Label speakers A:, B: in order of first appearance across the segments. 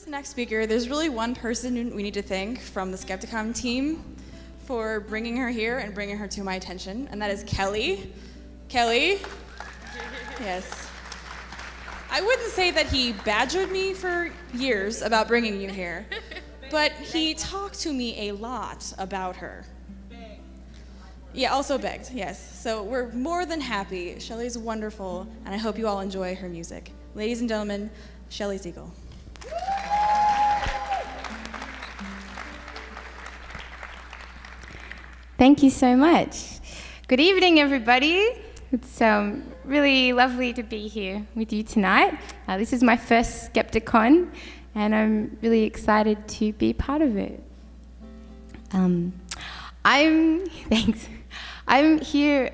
A: this next speaker, there's really one person we need to thank from the Skepticon team for bringing her here and bringing her to my attention, and that is Kelly. Kelly? Yes. I wouldn't say that he badgered me for years about bringing you here, but he talked to me a lot about her. Yeah, also begged, yes. So we're more than happy. Shelly's wonderful, and I hope you all enjoy her music. Ladies and gentlemen, Shelly Segal.
B: Thank you so much. Good evening, everybody. It's really lovely to be here with you tonight. This is my first Skepticon, and I'm really excited to be part of it. I'm here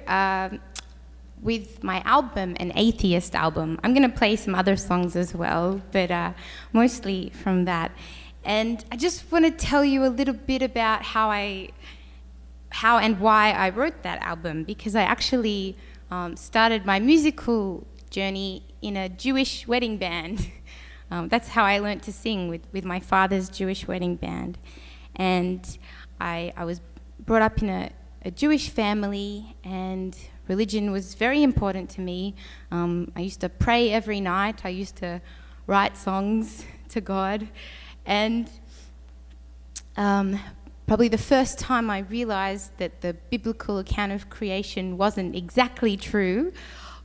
B: with my album, an Atheist album. I'm going to play some other songs as well, but mostly from that. And I just want to tell you a little bit about how and why I wrote that album, because I actually started my musical journey in a Jewish wedding band. That's how I learned to sing, with my father's Jewish wedding band. And I was brought up in a Jewish family, and religion was very important to me. I used to pray every night. I used to write songs to God. And probably the first time I realized that the biblical account of creation wasn't exactly true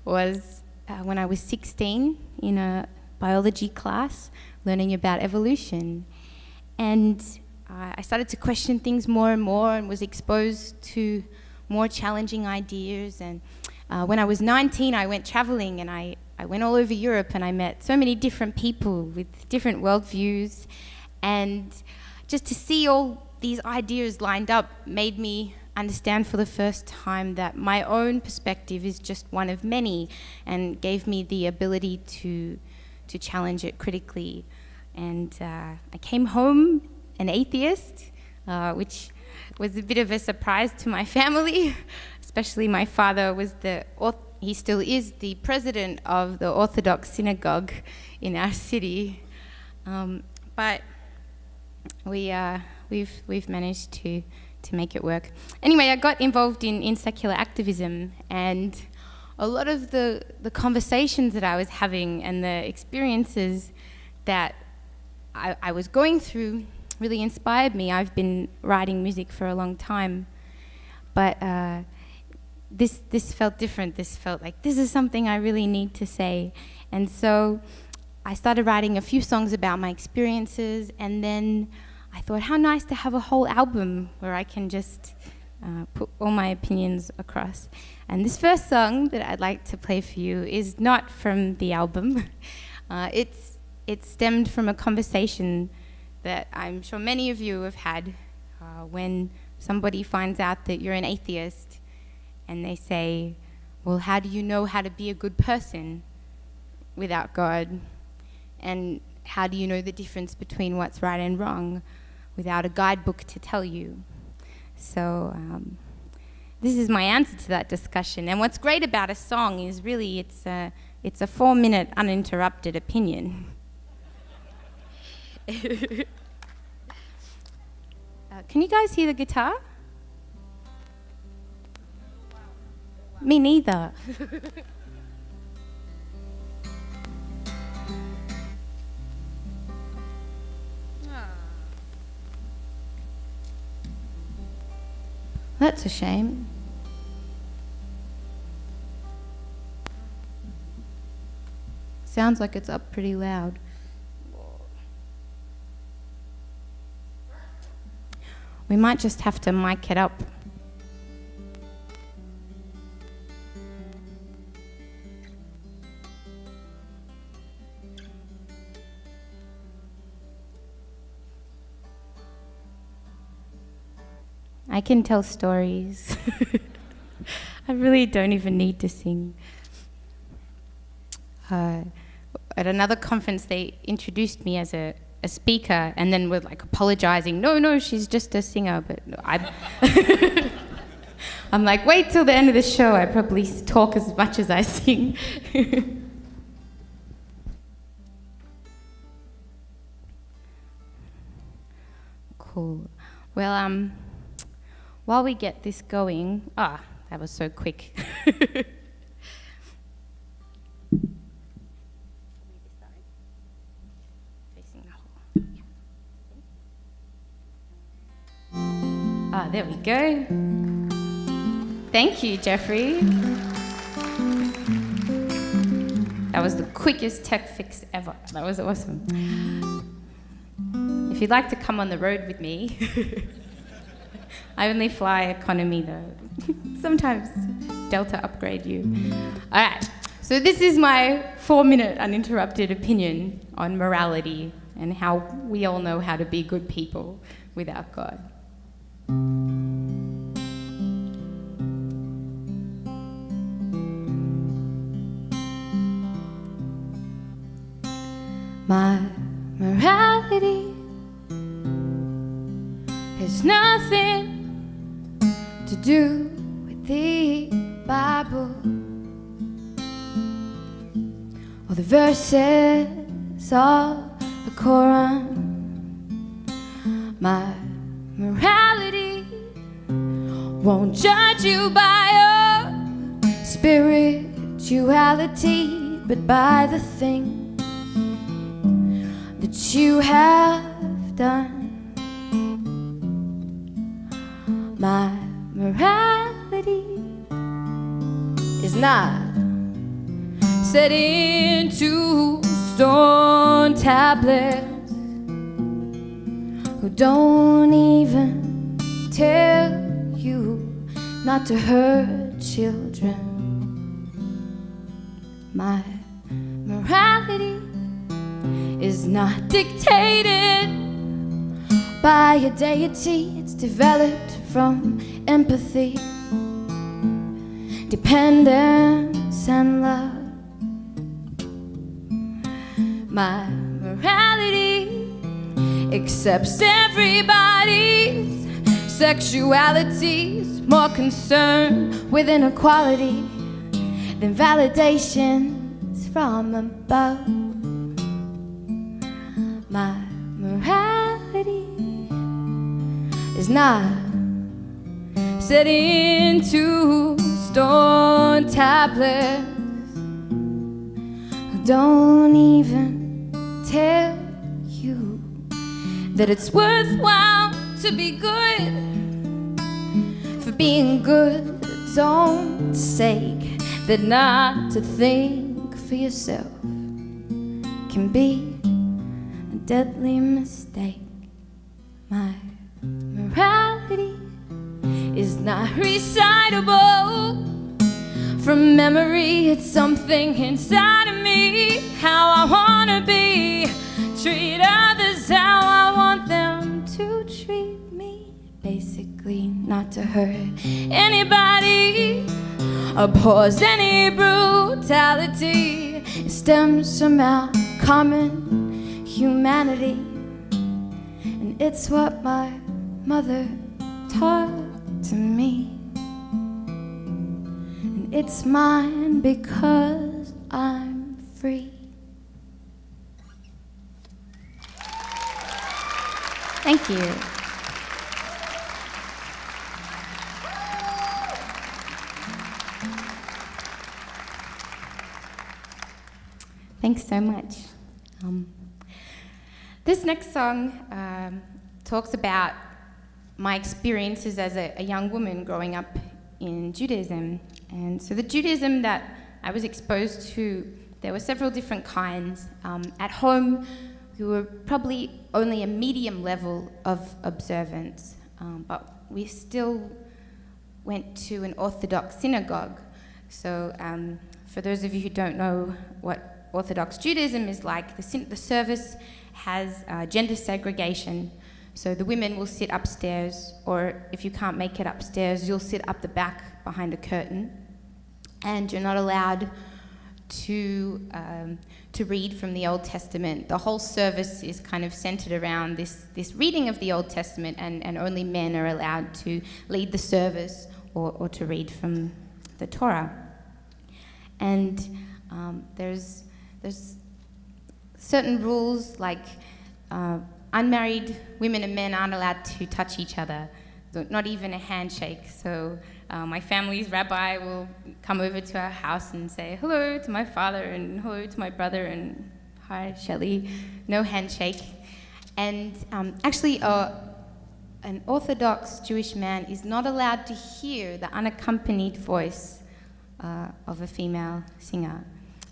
B: was when I was 16 in a biology class learning about evolution. And I started to question things more and more and was exposed to more challenging ideas. And when I was 19, I went traveling, and I went all over Europe, and I met so many different people with different worldviews. And just to see all these ideas lined up made me understand for the first time that my own perspective is just one of many, and gave me the ability to challenge it critically. And I came home an atheist, which was a bit of a surprise to my family, especially my father was he still is the president of the Orthodox synagogue in our city. But we've managed to make it work. Anyway, I got involved in secular activism, and a lot of the conversations that I was having and the experiences that I was going through really inspired me. I've been writing music for a long time, but this felt different. This felt like this is something I really need to say. And so I started writing a few songs about my experiences, and then I thought, how nice to have a whole album where I can just put all my opinions across. And this first song that I'd like to play for you is not from the album. It stemmed from a conversation that I'm sure many of you have had when somebody finds out that you're an atheist, and they say, well, how do you know how to be a good person without God? And how do you know the difference between what's right and wrong without a guidebook to tell you? So this is my answer to that discussion. And what's great about a song is really it's a 4-minute uninterrupted opinion. Can you guys hear the guitar? Me neither. That's a shame. Sounds like it's up pretty loud. We might just have to mic it up. I can tell stories. I really don't even need to sing. At another conference, they introduced me as a speaker, and then were like apologizing. No, she's just a singer. But I'm like, wait till the end of the show. I probably talk as much as I sing. Cool. Well, while we get this going, that was so quick. There we go. Thank you, Jeffrey. That was the quickest tech fix ever. That was awesome. If you'd like to come on the road with me, I only fly economy though. Sometimes Delta upgrade you. All right, so this is my 4-minute uninterrupted opinion on morality and how we all know how to be good people without God. My morality has nothing to do with the Bible or the verses of the Quran. My morality won't judge you by your spirituality, but by the things that you have done. My morality is not set into stone tablets who don't even tell you not to hurt children. My morality is not dictated by a deity. It's developed from empathy, dependence, and love. My morality accepts everybody's sexuality's more concerned with inequality than validations from above. My morality is not set into stone tablets who don't even tell you that it's worthwhile to be good. For being good, don't say that not to think for yourself can be a deadly mistake. My morality is not recitable from memory. It's something inside of me. How I wanna be, treat others how I want them to treat me. Basically, not to hurt anybody, abhors any brutality. It stems from our common humanity, and it's what my mother taught to me, and it's mine because I'm free. Thank you. Thanks so much. This next song talks about my experiences as a young woman growing up in Judaism. And so the Judaism that I was exposed to, there were several different kinds. At home, we were probably only a medium level of observance, but we still went to an Orthodox synagogue. So for those of you who don't know what Orthodox Judaism is like, the service has gender segregation. So the women will sit upstairs, or if you can't make it upstairs, you'll sit up the back behind a curtain, and you're not allowed to read from the Old Testament. The whole service is kind of centered around this reading of the Old Testament, and only men are allowed to lead the service or to read from the Torah. And there's certain rules, like unmarried women and men aren't allowed to touch each other, not even a handshake. So my family's rabbi will come over to our house and say hello to my father and hello to my brother and hi, Shelly. No handshake. And actually, an Orthodox Jewish man is not allowed to hear the unaccompanied voice of a female singer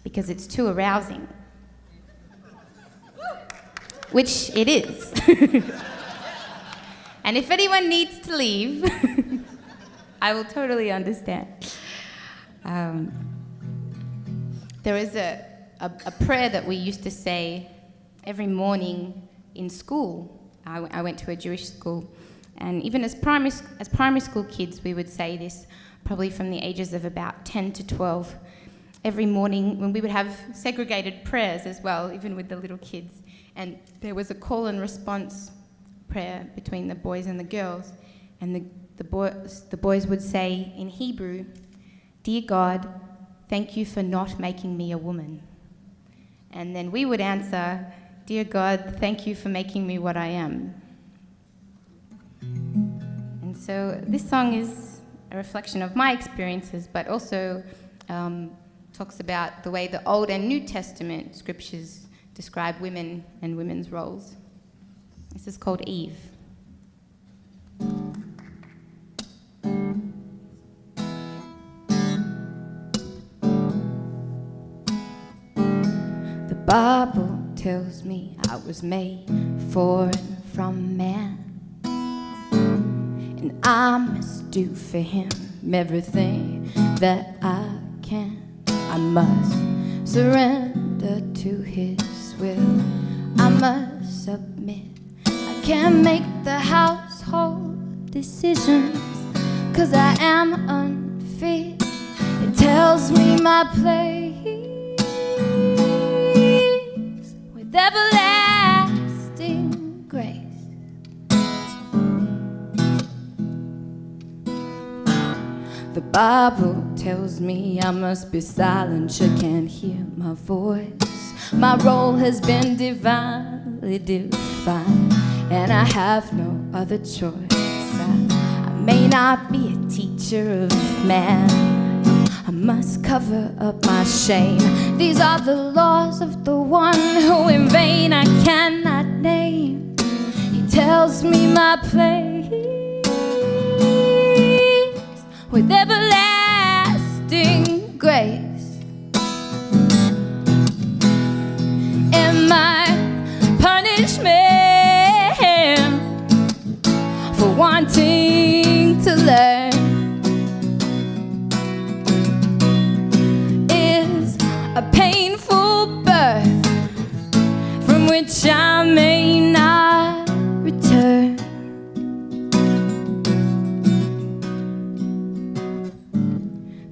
B: because it's too arousing. Which it is. And if anyone needs to leave, I will totally understand. There is a prayer that we used to say every morning in school. I went to a Jewish school, and even as primary school kids, we would say this probably from the ages of about 10 to 12 every morning, when we would have segregated prayers as well, even with the little kids. And there was a call and response prayer between the boys and the girls, and the boys would say in Hebrew, "Dear God, thank you for not making me a woman." And then we would answer, "Dear God, thank you for making me what I am." And so this song is a reflection of my experiences, but also talks about the way the Old and New Testament scriptures describe women and women's roles. This is called Eve. The Bible tells me I was made for and from man, and I must do for him everything that I can. I must surrender to his will. I must submit. I can't make the household decisions, 'cause I am unfit. It tells me my place with everlasting grace. The Bible tells me I must be silent, you can't hear my voice. My role has been divinely defined, and I have no other choice. I may not be a teacher of man, I must cover up my shame. These are the laws of the one who in vain I cannot name. He tells me my place with everlasting grace. And my punishment for wanting to learn is a painful birth from which I may not return.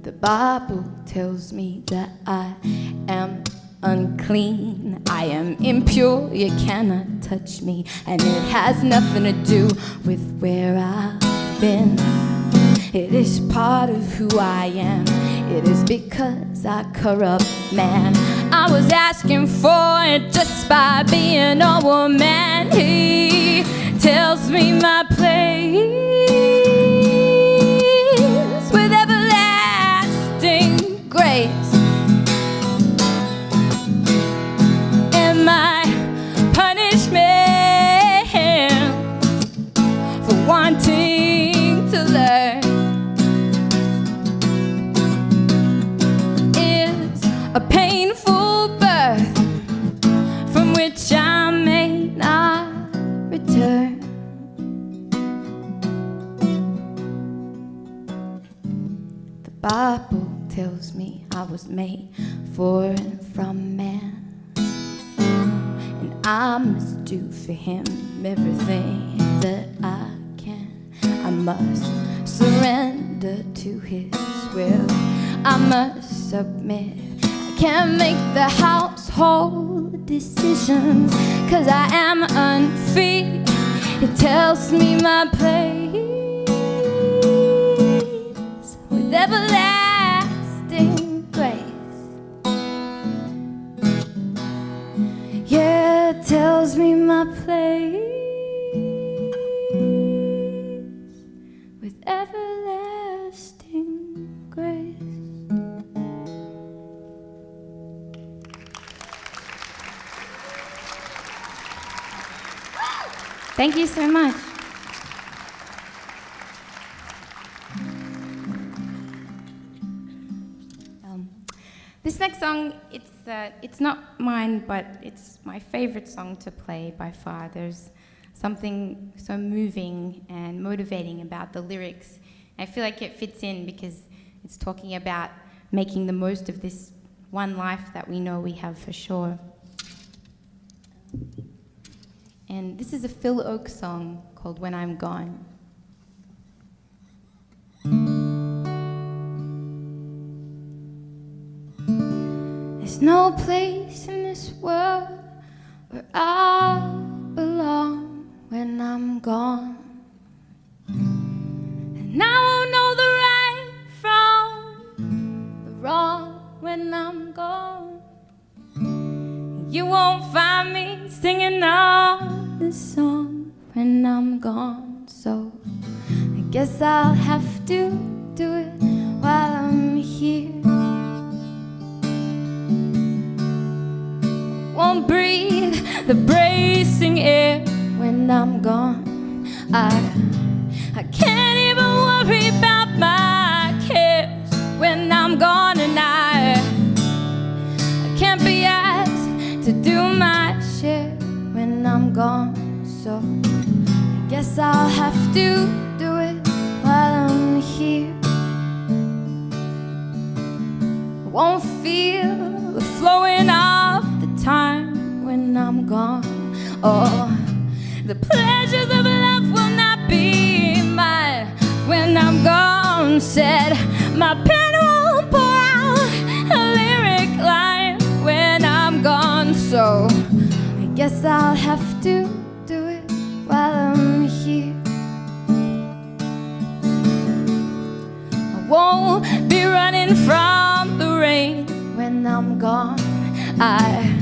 B: The Bible tells me that I am unclean, I am impure, you cannot touch me, and it has nothing to do with where I've been. It is part of who I am. It is because I corrupt man. I was asking for it just by being a woman. He tells me my place with everlasting grace. And my punishment for wanting to learn is a painful birth from which I may not return. The Bible tells me I was made for and from man, and I must do for him everything that I can. I must surrender to his will. I must submit. I can't make the household decisions, 'cause I am unfit. It tells me my place with everlasting grace. Yeah, it tells me my my place with everlasting grace. Thank you so much. This next song, it's not mine, but it's my favorite song to play by far. There's something so moving and motivating about the lyrics. I feel like it fits in because it's talking about making the most of this one life that we know we have for sure. And this is a Phil Oak song called When I'm Gone. There's no place in this world where I'll belong when I'm gone. And I won't know the right from the wrong when I'm gone. You won't find me singing on this song when I'm gone. So I guess I'll have to do it while I'm here. Won't breathe the bracing air when I'm gone. I can't even worry about my cares when I'm gone. And I can't be asked to do my share when I'm gone. So I guess I'll have to do it while I'm here. I won't feel the flowing of the time when I'm gone. Oh, the pleasures of love will not be mine when I'm gone. Said my pen won't pour out a lyric line when I'm gone. So I guess I'll have to do it while I'm here. I won't be running from the rain when I'm gone. I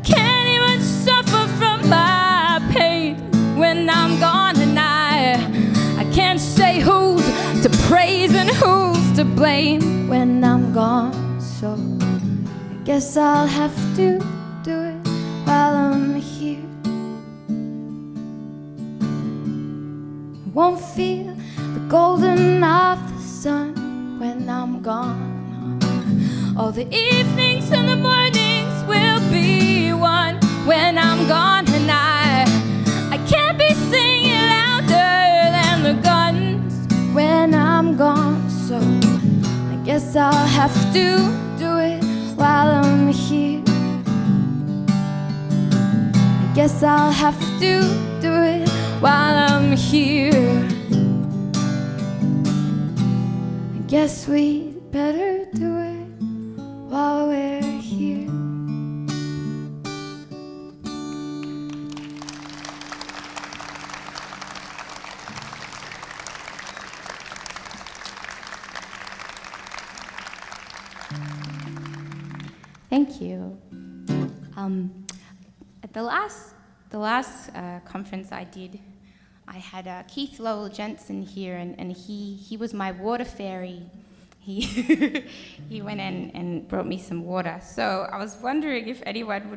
B: can't even suffer from my pain when I'm gone. And I can't say who's to praise and who's to blame when I'm gone. So I guess I'll have to do it while I'm here. I won't feel the golden of the sun when I'm gone. All the evenings and the mornings will be one when I'm gone. And I can't be singing louder than the guns when I'm gone. So I guess I'll have to do it while I'm here. I guess I'll have to do it while I'm here. I guess we'd better do it while we're here. Thank you. At the last conference I did, I had Keith Lowell Jensen here, and he was my water fairy. He went in and brought me some water. So I was wondering if anyone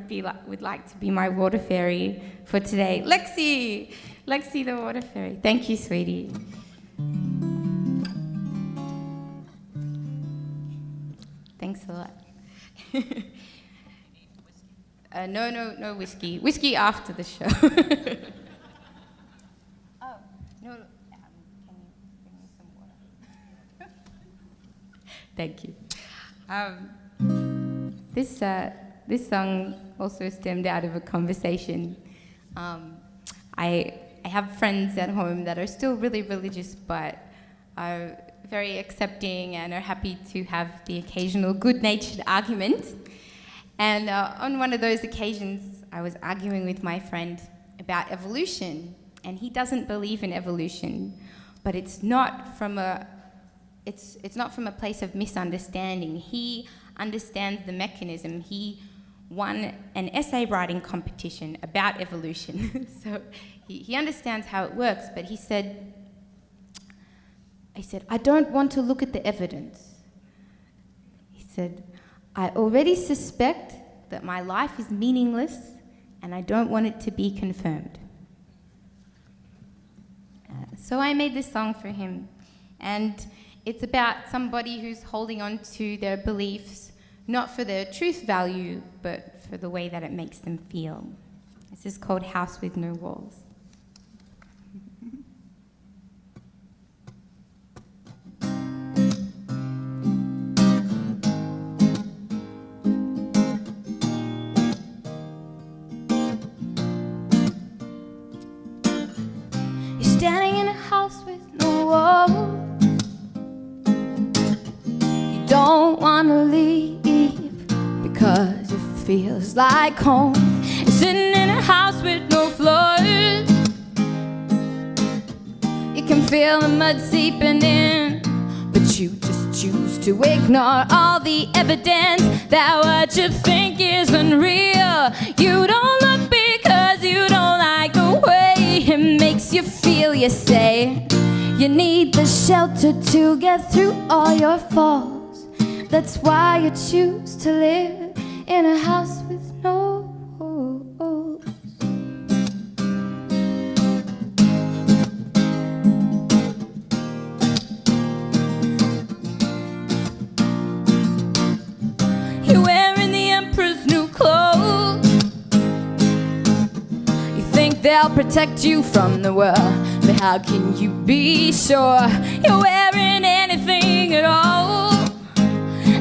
B: would like to be my water fairy for today. Lexi the water fairy. Thank you, sweetie. Thanks a lot. No whiskey. Whiskey after the show. Oh, no. Can you bring me some water? Thank you. This song also stemmed out of a conversation. I have friends at home that are still really religious, but are very accepting and are happy to have the occasional good-natured argument. And on one of those occasions, I was arguing with my friend about evolution, and he doesn't believe in evolution, but it's not from a place of misunderstanding. He understands the mechanism. He won an essay writing competition about evolution. So he understands how it works, but he said, I don't want to look at the evidence. He said, I already suspect that my life is meaningless and I don't want it to be confirmed. So I made this song for him, and it's about somebody who's holding on to their beliefs, not for their truth value, but for the way that it makes them feel. This is called House with No Walls.
C: Standing in a house with no walls. You don't wanna leave because it feels like home. You're sitting in a house with no floors. You can feel the mud seeping in, but you just choose to ignore all the evidence that what you think is unreal. You don't look because you don't like the way it makes you feel. You say you need the shelter to get through all your falls. That's why you choose to live in a house with no walls. You're wearing the emperor's new clothes. You think they'll protect you from the world, but how can you be sure you're wearing anything at all?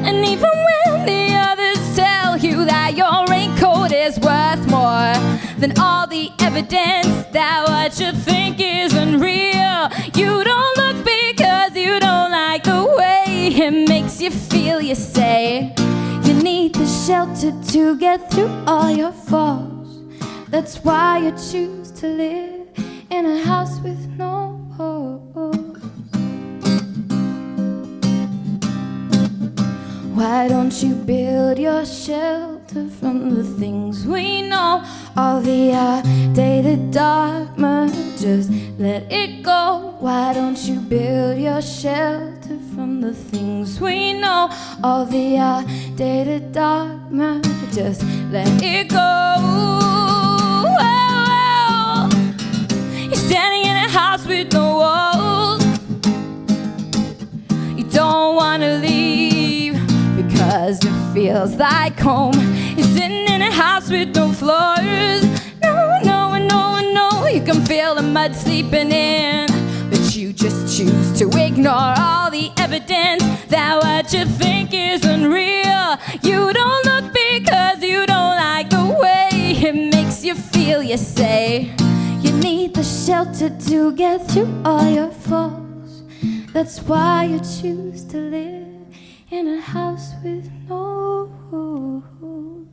C: And even when the others tell you that your raincoat is worth more than all the evidence that what you think is unreal, you don't look because you don't like the way it makes you feel. You say you need the shelter to get through all your falls. That's why you choose to live in a house with no walls. Why don't you build your shelter from the things we know? All the outdated dogma, just let it go. Why don't you build your shelter from the things we know? All the outdated dogma, just let it go. You're standing in a house with no walls. You don't want to leave because it feels like home. You're sitting in a house with no floors. No, no, no, no. You can feel the mud seeping in, but you just choose to ignore all the evidence that what you think is unreal. You don't look because you don't like the way it makes you feel. You say you need the shelter to get through all your falls. That's why you choose to live in a house with no walls.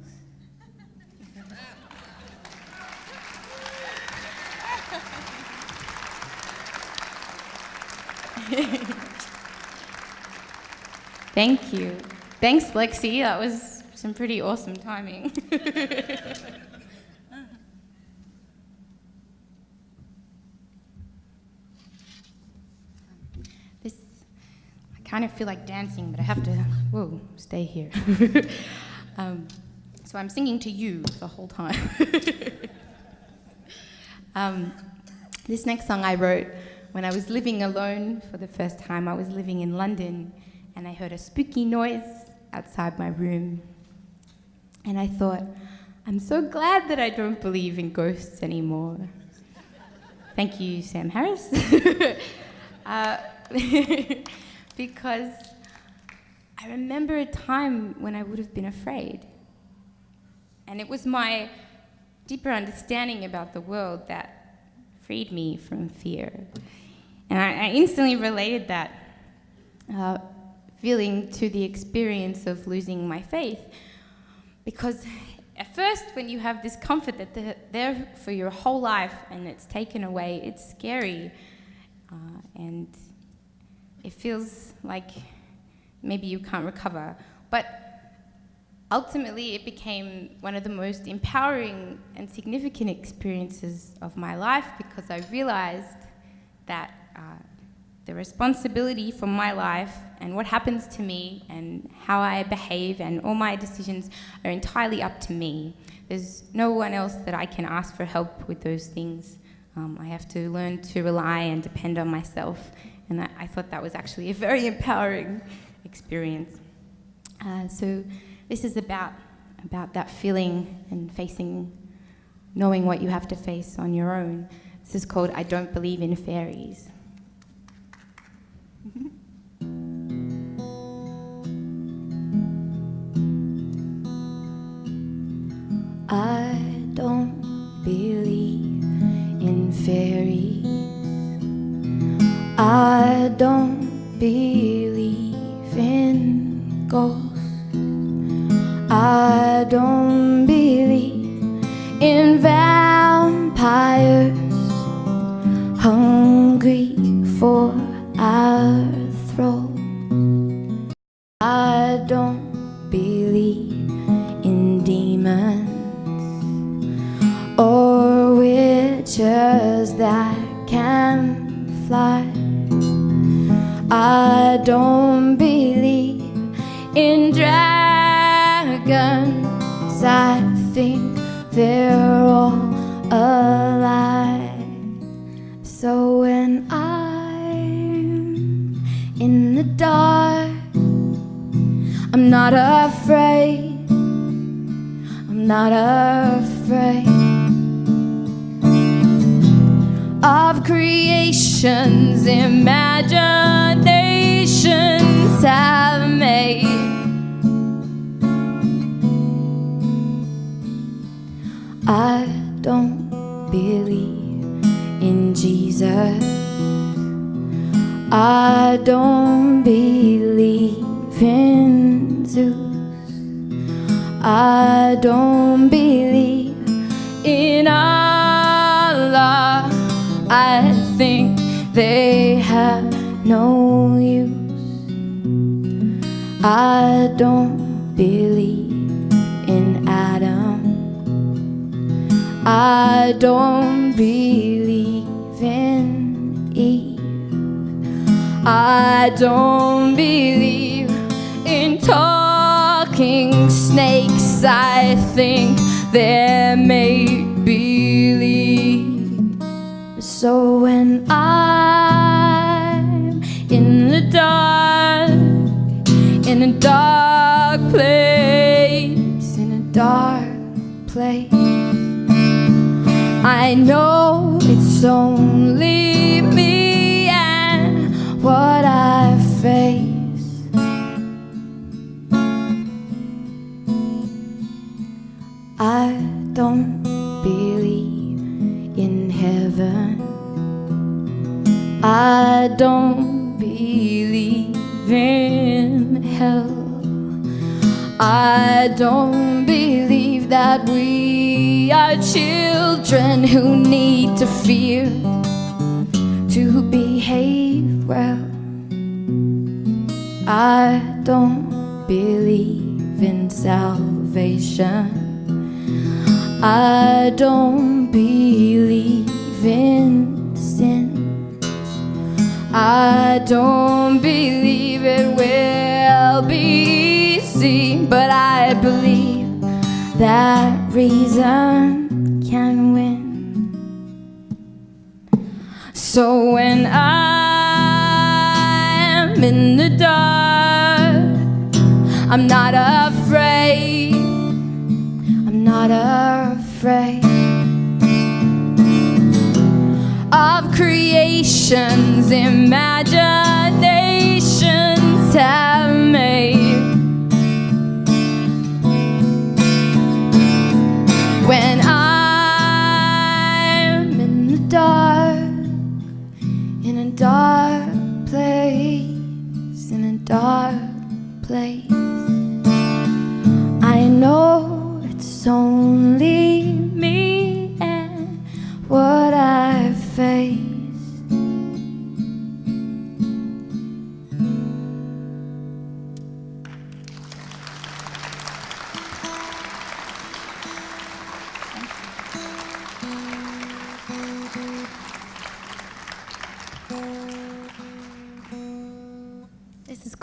B: Thank you. Thanks, Lexi. That was some pretty awesome timing. I kind of feel like dancing, but I have to, stay here. So I'm singing to you the whole time. This next song I wrote when I was living alone for the first time. I was living in London, and I heard a spooky noise outside my room. And I thought, I'm so glad that I don't believe in ghosts anymore. Thank you, Sam Harris. Because I remember a time when I would have been afraid. And it was my deeper understanding about the world that freed me from fear. And I instantly related that feeling to the experience of losing my faith. Because at first, when you have this comfort that they're there for your whole life and it's taken away, it's scary. And it feels like maybe you can't recover. But ultimately it became one of the most empowering and significant experiences of my life, because I realized that the responsibility for my life and what happens to me and how I behave and all my decisions are entirely up to me. There's no one else that I can ask for help with those things. I have to learn to rely and depend on myself, and I thought that was actually a very empowering experience. So this is about that feeling and knowing what you have to face on your own. This is called I Don't Believe in Fairies.
C: I don't believe in fairies. I don't believe in ghosts. I don't believe in vampires hungry for our throat. I don't believe in demons or witches that can fly. I don't believe in dragons. I think they're all a lie. So when I'm in the dark, I'm not afraid. I'm not afraid of creations imaginations have made. I don't believe in Jesus. I don't believe in Zeus. I don't believe in Allah. I think they have no use. I don't believe in Adam. I don't believe in Eve. I don't believe in talking snakes. I think they're make-believe. So when I'm in the dark, in a dark place, in a dark place, I know it's only me and what I face. I don't believe in heaven. I don't believe in hell. I don't believe that we are children who need to fear to behave well. I don't believe in salvation. I don't believe in sin. I don't believe it will be easy, but I believe that reason can win. So when I'm in the dark, I'm not afraid. I'm not afraid of creations imaginations have made. When I'm in the dark, in a dark place, in a dark place, I know it's only me and what I face.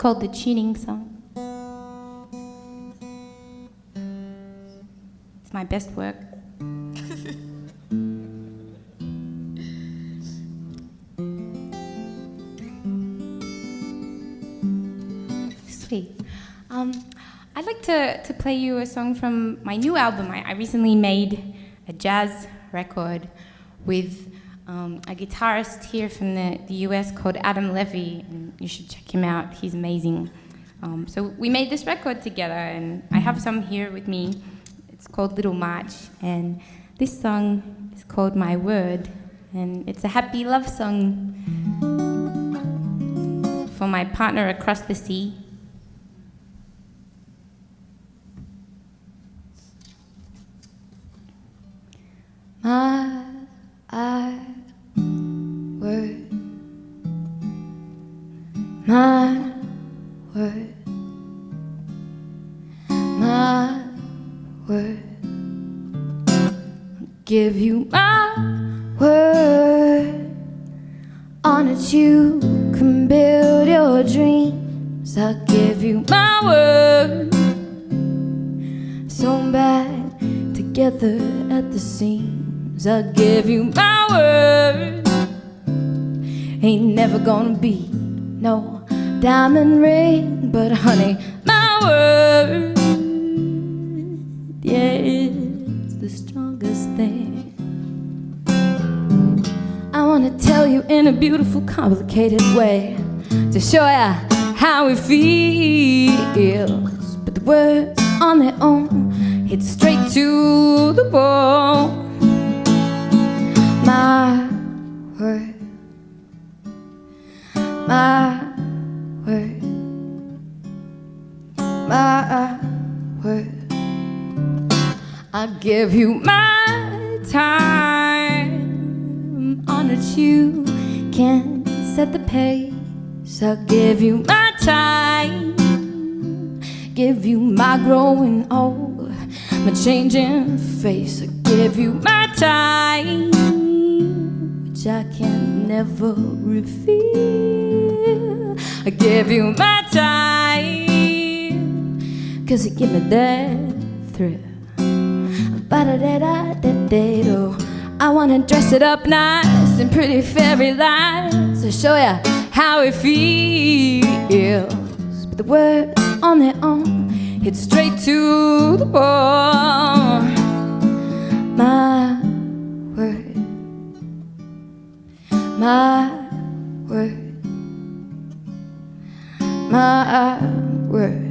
B: called the tuning song. It's my best work. Sweet. I'd like to play you a song from my new album. I recently made a jazz record with a guitarist here from the US called Adam Levy, and you should check him out. He's amazing. So we made this record together, and I have some here with me. It's called Little March, and this song is called My Word, and it's a happy love song for my partner across the sea. My word, my word, my word. I'll give you my word. On it you can build your dreams. I'll give you my word. Sewn back together at the seams. I'll give you my word. Ain't never gonna be no diamond ring, but honey, my word, yeah, it's the strongest thing. I wanna tell you in a beautiful, complicated way, to show ya how it feels. But the words on their own hit straight to the bone. My word, my word, my word. I'll give you my time. On it you can set the pace. I'll give you my time. Give you my growing old, my changing face. I'll give you my time, which I can never reveal. I give you my time, 'cause you give me that thrill. Ba-da-da-da-da-da-do. I wanna dress it up nice in pretty fairy lights to show ya how it feels. But the words on their own hit straight to the bone. My word, my word, my word.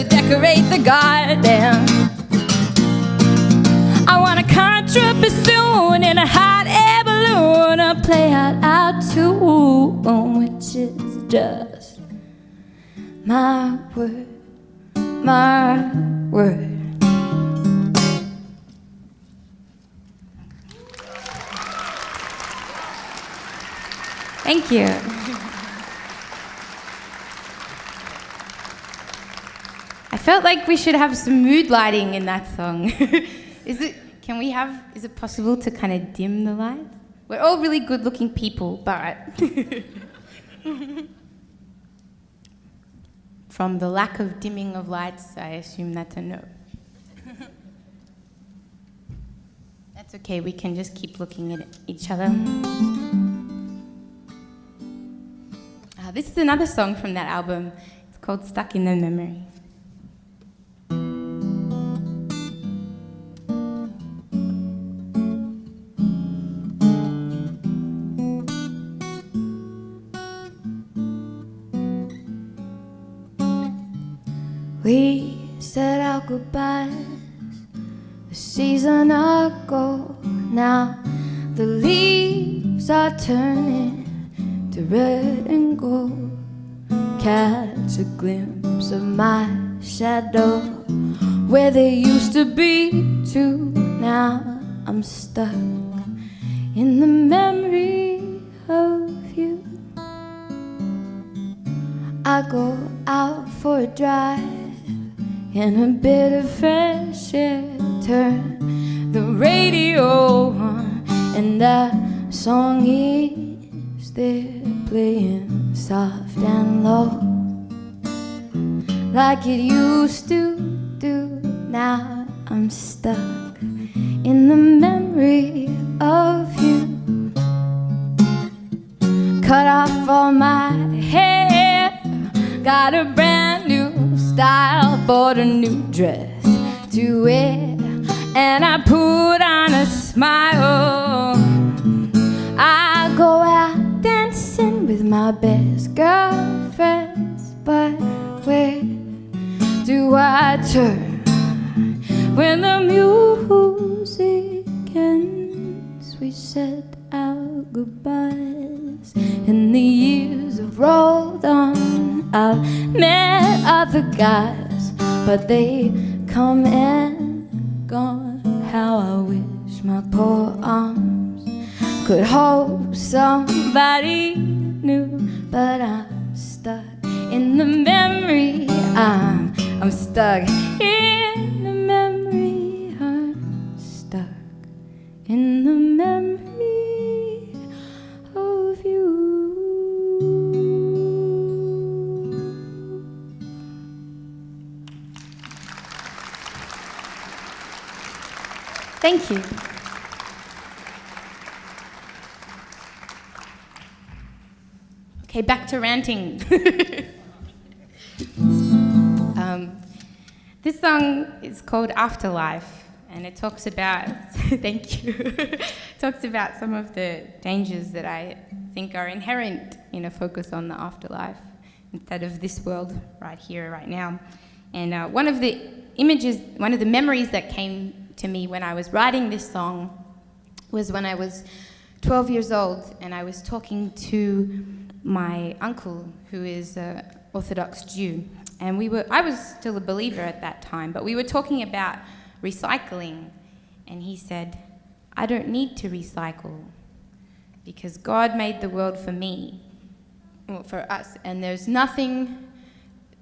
C: Decorate the garden. I want a contra bassoon and a hot air balloon, a play out our tune, which is just my word, my word.
B: Thank you. I felt like we should have some mood lighting in that song. Is it possible to kind of dim the lights? We're all really good-looking people, but from the lack of dimming of lights, I assume that's a no. That's okay, we can just keep looking at each other. This is another song from that album. It's called Stuck in the Memory.
C: goodbyes a season ago. Now the leaves are turning to red and gold. Catch a glimpse of my shadow where they used to be two. Now I'm stuck in the memory of you. I go out for a drive in a bit of fresh air, turn the radio on, and that song is there playing soft and low like it used to do. Now I'm stuck in the memory of you. Cut off all my hair, got a brand new style, bought a new dress to wear, and I put on a smile. I go out dancing with my best girlfriends, but where do I turn when the music ends? We said our goodbyes and the years have rolled on. I've met other guys, but they come and gone. How I wish my poor arms could hold somebody new, but I'm stuck in the memory. I'm stuck in the memory. I'm stuck in the memory of you.
B: Thank you. Okay, back to ranting. This song is called Afterlife, and it talks about, thank you, talks about some of the dangers that I think are inherent in a focus on the afterlife instead of this world right here, right now. And one of the memories that came to me when I was writing this song was when I was 12 years old, and I was talking to my uncle, who is an Orthodox Jew, and I was still a believer at that time, but we were talking about recycling, and he said, I don't need to recycle because God made the world for me, or for us, and there's nothing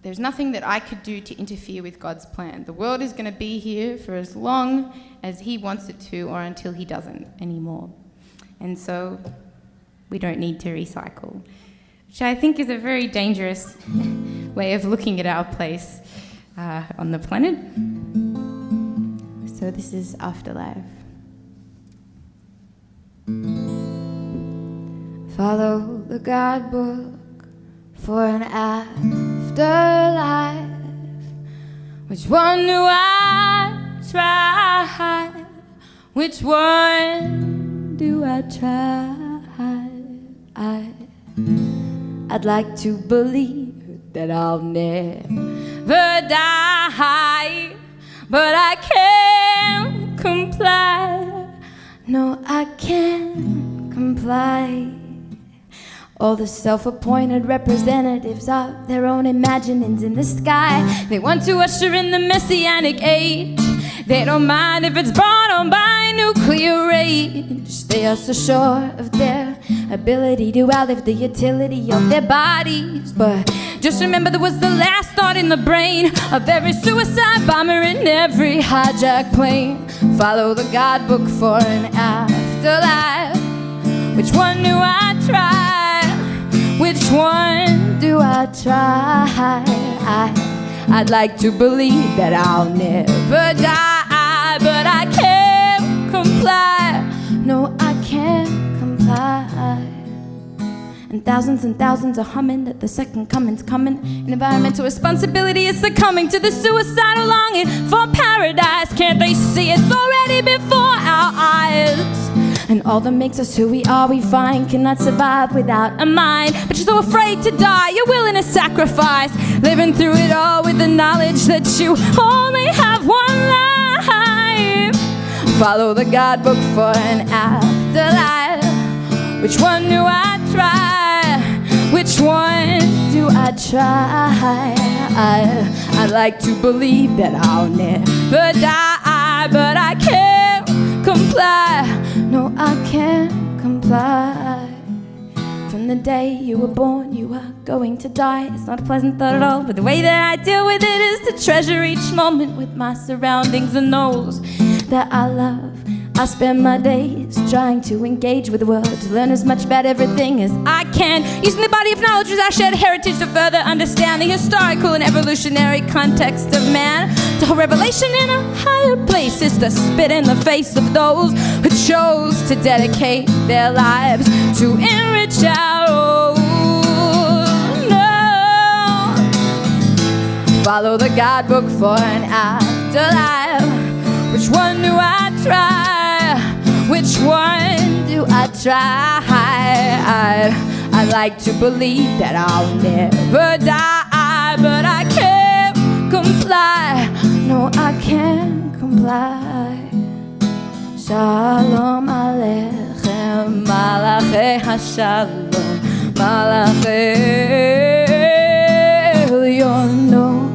B: that I could do to interfere with God's plan. The world is going to be here for as long as he wants it to, or until he doesn't anymore. And so we don't need to recycle, which I think is a very dangerous way of looking at our place on the planet. So this is Afterlife.
C: Follow the guidebook for an afterlife. Which one do I try? Which one do I try? I'd like to believe that I'll never die, but I can't comply. No, I can't comply. All the self-appointed representatives of their own imaginings in the sky, they want to usher in the messianic age. They don't mind if it's brought on by nuclear rage. They are so sure of their ability to outlive the utility of their bodies. But just remember, there was the last thought in the brain of every suicide bomber in every hijacked plane. Follow the guidebook for an afterlife. Which one do I try? Which one do I try? I'd like to believe that I'll never die, but I can't comply. No, I can't comply. And thousands are humming that the second coming's coming. And environmental responsibility is succumbing to the suicidal longing for paradise. Can't they see it's already before our eyes? And all that makes us who we are, we find, cannot survive without a mind. But you're so afraid to die, you're willing to sacrifice, living through it all with the knowledge that you only have one life. Follow the guidebook for an afterlife. Which one do I try? Which one do I try? I'd like to believe that I'll never die, but I can't comply. No, I can't comply. From the day you were born, you are going to die. It's not a pleasant thought at all, but the way that I deal with it is to treasure each moment with my surroundings and those that I love. I spend my days trying to engage with the world, to learn as much about everything as I can, using the body of knowledge as our shared heritage to further understand the historical and evolutionary context of man. To hold revelation in a higher place is to spit in the face of those who chose to dedicate their lives to enrich our own. No. Follow the guidebook for an afterlife. Which one do I try? Which one do I try? I'd like to believe that I'll never die, but I can't comply. No, I can't comply. Shalom Aleichem, Malachei HaShalom, Malachei Elyono,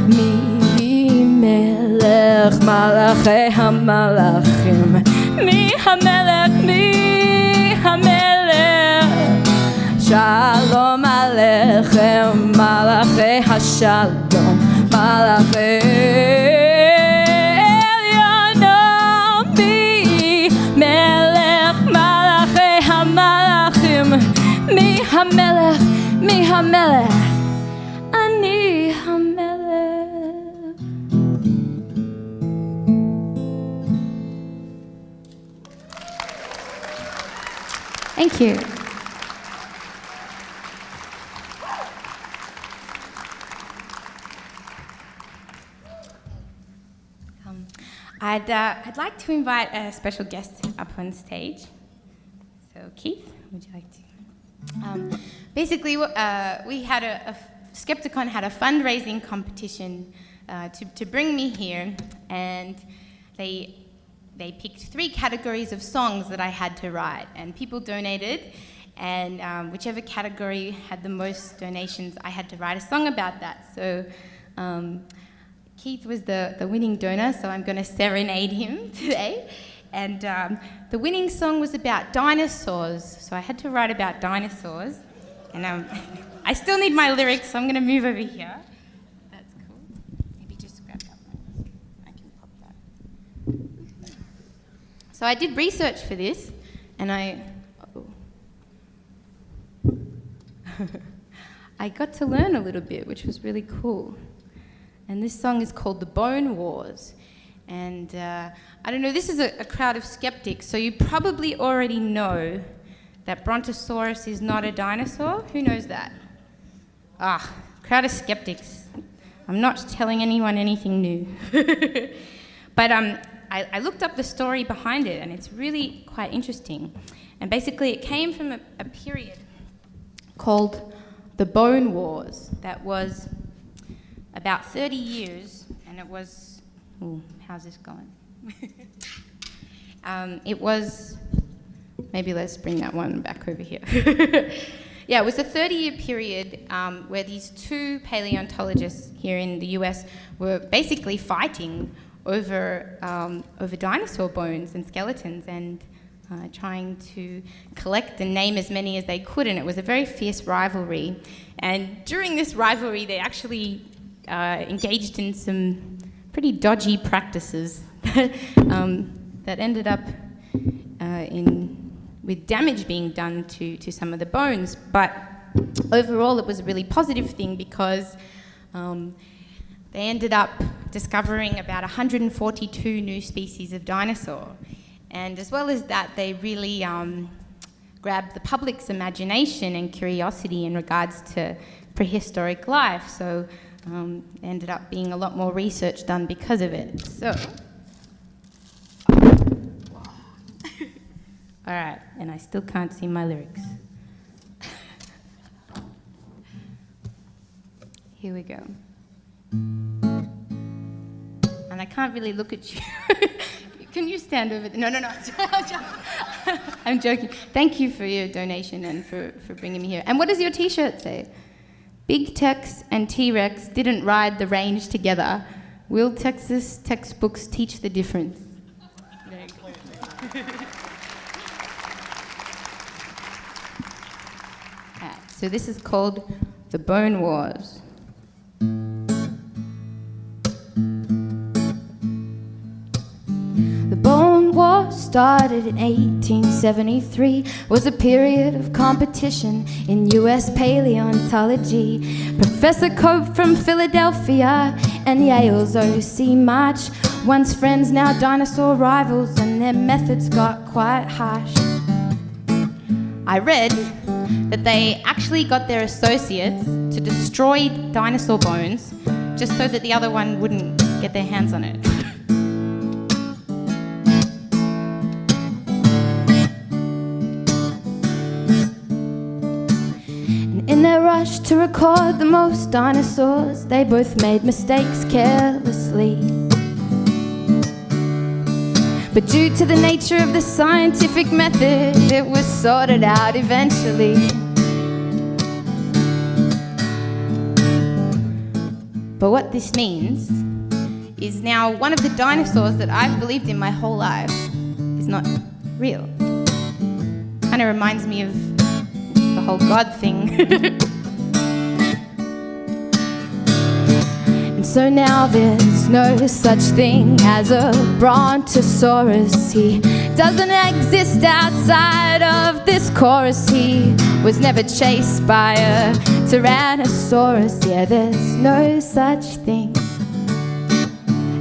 C: Mi Melech, Malachei HaMalachim, Mi HaMelech, Mi HaMelech. Shalom Aleichem, Malachei HaShalom, Malachei Elyono, Mi Melech, Malachei HaMalachim, Mi HaMelech, Mi HaMelech, Ani HaMelech.
B: Thank you. I'd like to invite a special guest up on stage. So Keith, would you like to? Basically, we had Skepticon had a fundraising competition to bring me here, and they picked 3 categories of songs that I had to write, and people donated, and whichever category had the most donations, I had to write a song about that. So Keith was the winning donor, so I'm going to serenade him today. And the winning song was about dinosaurs, so I had to write about dinosaurs. And I still need my lyrics, so I'm going to move over here. That's cool. Maybe just grab that one. I can pop that. So I did research for this, and I got to learn a little bit, which was really cool. And this song is called The Bone Wars. And I don't know, this is a crowd of skeptics, so you probably already know that Brontosaurus is not a dinosaur. Who knows that? Crowd of skeptics. I'm not telling anyone anything new. But I looked up the story behind it, and it's really quite interesting. And basically it came from a period called the Bone Wars that was about 30 years, and it was... Ooh, how's this going? It was... Maybe let's bring that one back over here. Yeah, it was a 30-year period where these 2 paleontologists here in the US were basically fighting over dinosaur bones and skeletons, and trying to collect and name as many as they could, and it was a very fierce rivalry. And during this rivalry, they actually engaged in some pretty dodgy practices that ended up with damage being done to some of the bones. But overall, it was a really positive thing because they ended up discovering about 142 new species of dinosaur. And as well as that, they really grabbed the public's imagination and curiosity in regards to prehistoric life. So there ended up being a lot more research done because of it. So, All right, and I still can't see my lyrics. Here we go. And I can't really look at you. Can you stand over there? No. I'm joking. Thank you for your donation and for bringing me here. And what does your T-shirt say? Big Tex and T-Rex didn't ride the range together. Will Texas textbooks teach the difference? There you go. Alright, so this is called The Bone Wars. The Bone War started in 1873, was a period of competition in US paleontology. Professor Cope from Philadelphia and Yale's OC March, once friends, now dinosaur rivals, and their methods got quite harsh. I read that they actually got their associates to destroy dinosaur bones just so that the other one wouldn't get their hands on it. In their rush to record the most dinosaurs, they both made mistakes carelessly. But due to the nature of the scientific method, it was sorted out eventually. But what this means is now one of the dinosaurs that I've believed in my whole life is not real. Kind of reminds me of the whole God thing. And so now there's no such thing as a brontosaurus. He doesn't exist outside of this chorus. He was never chased by a tyrannosaurus. Yeah, there's no such thing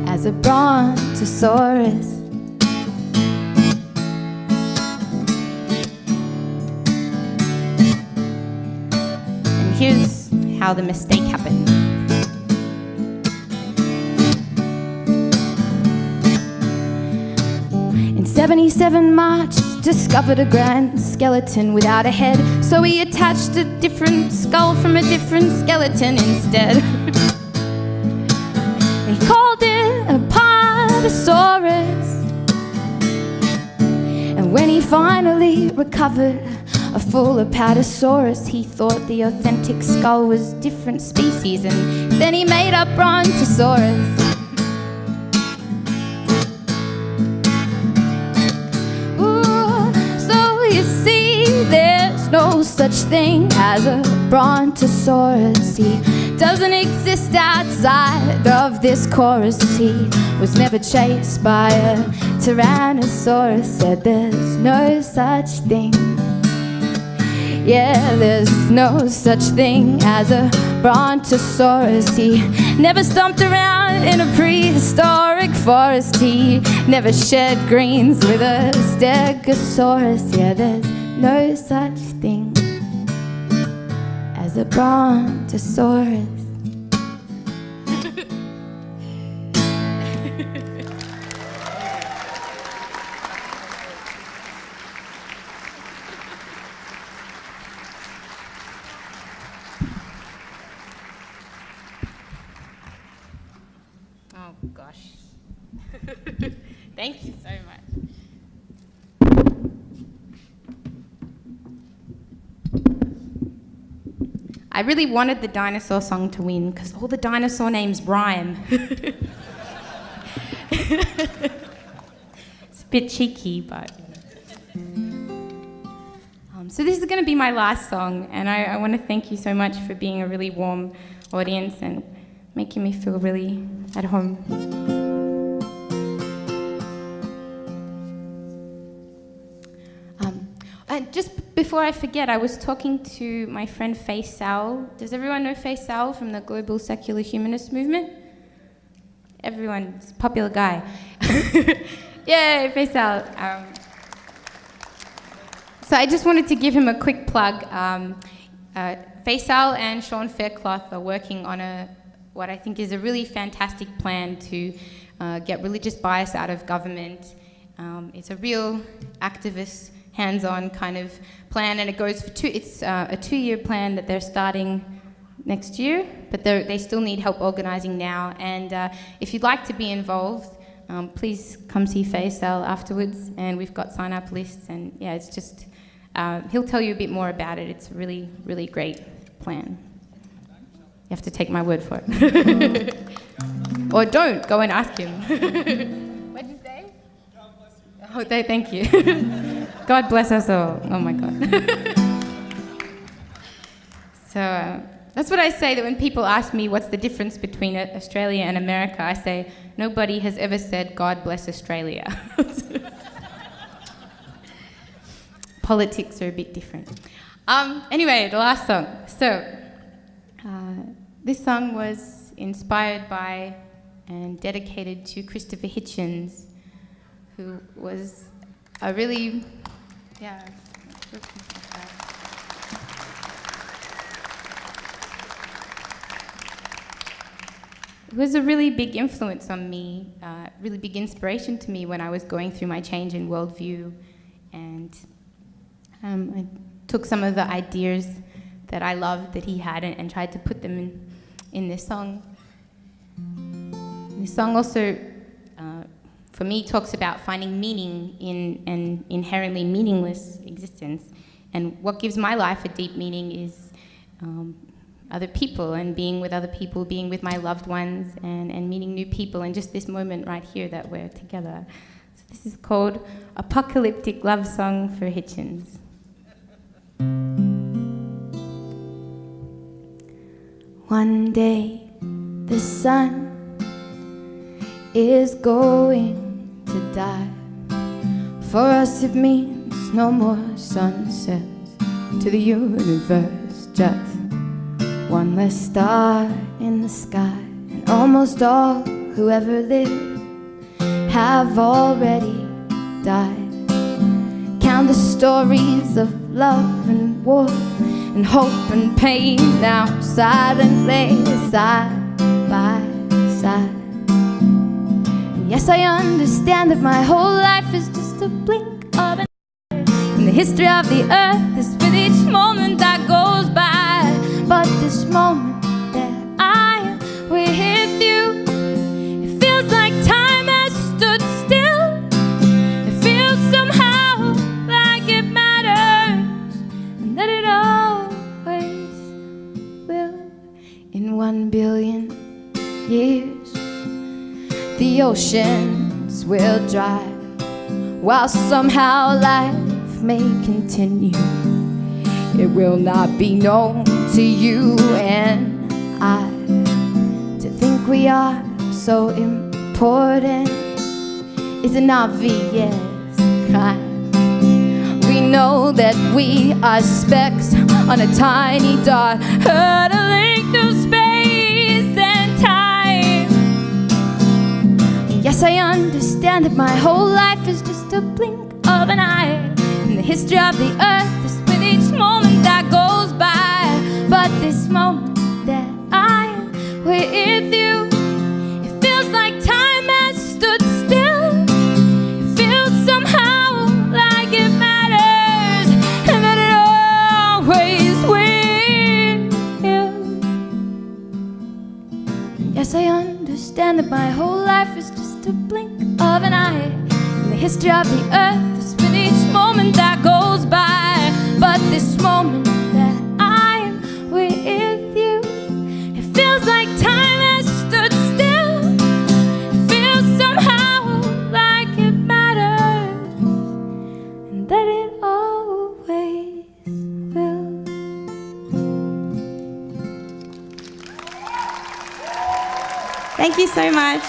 B: as a brontosaurus. Here's how the mistake happened. In 77, March discovered a grand skeleton without a head, so he attached a different skull from a different skeleton instead. He called it a Apatosaurus. And when he finally recovered a full Apatosaurus, he thought the authentic skull was different species, and then he made up Brontosaurus. Ooh, so you see, there's no such thing as a Brontosaurus. He doesn't exist outside of this chorus. He was never chased by a Tyrannosaurus. Said there's no such thing. Yeah, there's no such thing as a Brontosaurus. He never stomped around in a prehistoric forest. He never shared greens with a Stegosaurus. Yeah, there's no such thing as a Brontosaurus. Oh gosh. Thank you so much. I really wanted the dinosaur song to win because all the dinosaur names rhyme. It's a bit cheeky, but... So this is going to be my last song, and I want to thank you so much for being a really warm audience and making me feel really at home. And just before I forget, I was talking to my friend Segal. Does everyone know Segal from the Global Secular Humanist Movement? Everyone's a popular guy. Yay, Segal. So I just wanted to give him a quick plug. Segal and Sean Faircloth are working on what I think is a really fantastic plan to get religious bias out of government. It's a real activist hands-on kind of plan, and it goes for it's a 2-year plan that they're starting next year, but they still need help organising now. And if you'd like to be involved, please come see Segal afterwards, and we've got sign-up lists, and yeah, it's just, he'll tell you a bit more about it. It's a really, really great plan. You have to take my word for it. Or don't, go and ask him. What'd you say? God bless you. Oh, thank you. God bless us all. Oh my God. So that's what I say, that when people ask me what's the difference between Australia and America, I say, nobody has ever said, God bless Australia. Politics are a bit different. Anyway, the last song. So, this song was inspired by and dedicated to Christopher Hitchens, who was a really, it was a really big influence on me, really big inspiration to me when I was going through my change in worldview. And I took some of the ideas that I loved that he had and tried to put them in this song. This song also, for me, talks about finding meaning in an inherently meaningless existence. And what gives my life a deep meaning is other people, and being with other people, being with my loved ones, and meeting new people, and just this moment right here that we're together. So this is called Apocalyptic Love Song for Hitchens. One day the sun is going to die. For us it means no more sunsets to the universe, just one less star in the sky. And almost all who ever lived have already died. Count the stories of love and war and hope and pain now silently side by side. And yes, I understand that my whole life is just a blink of an eye. In the history of the earth is with each moment that goes by. But this moment that I am with you, it feels like time has stood still. It feels somehow like it matters, and that it always will. In 1 billion years, the oceans will dry, while somehow life may continue. It will not be known to you and I to think we are so important is an obvious crime. We know that we are specks on a tiny dot, hurtling through space and time. Yes, I understand that my whole life is just a blink of an eye. In the history of the earth is with each moment that goes by. But this moment that I am with you, it feels like time has stood still. It feels somehow like it matters, and that it always will. Yes, I understand that my whole life is just a blink of an eye. In the history of the earth is with each moment that goes by. But this moment that I am with you, it feels like time has stood still. It feels somehow like it matters, and that it always will. Thank you so much.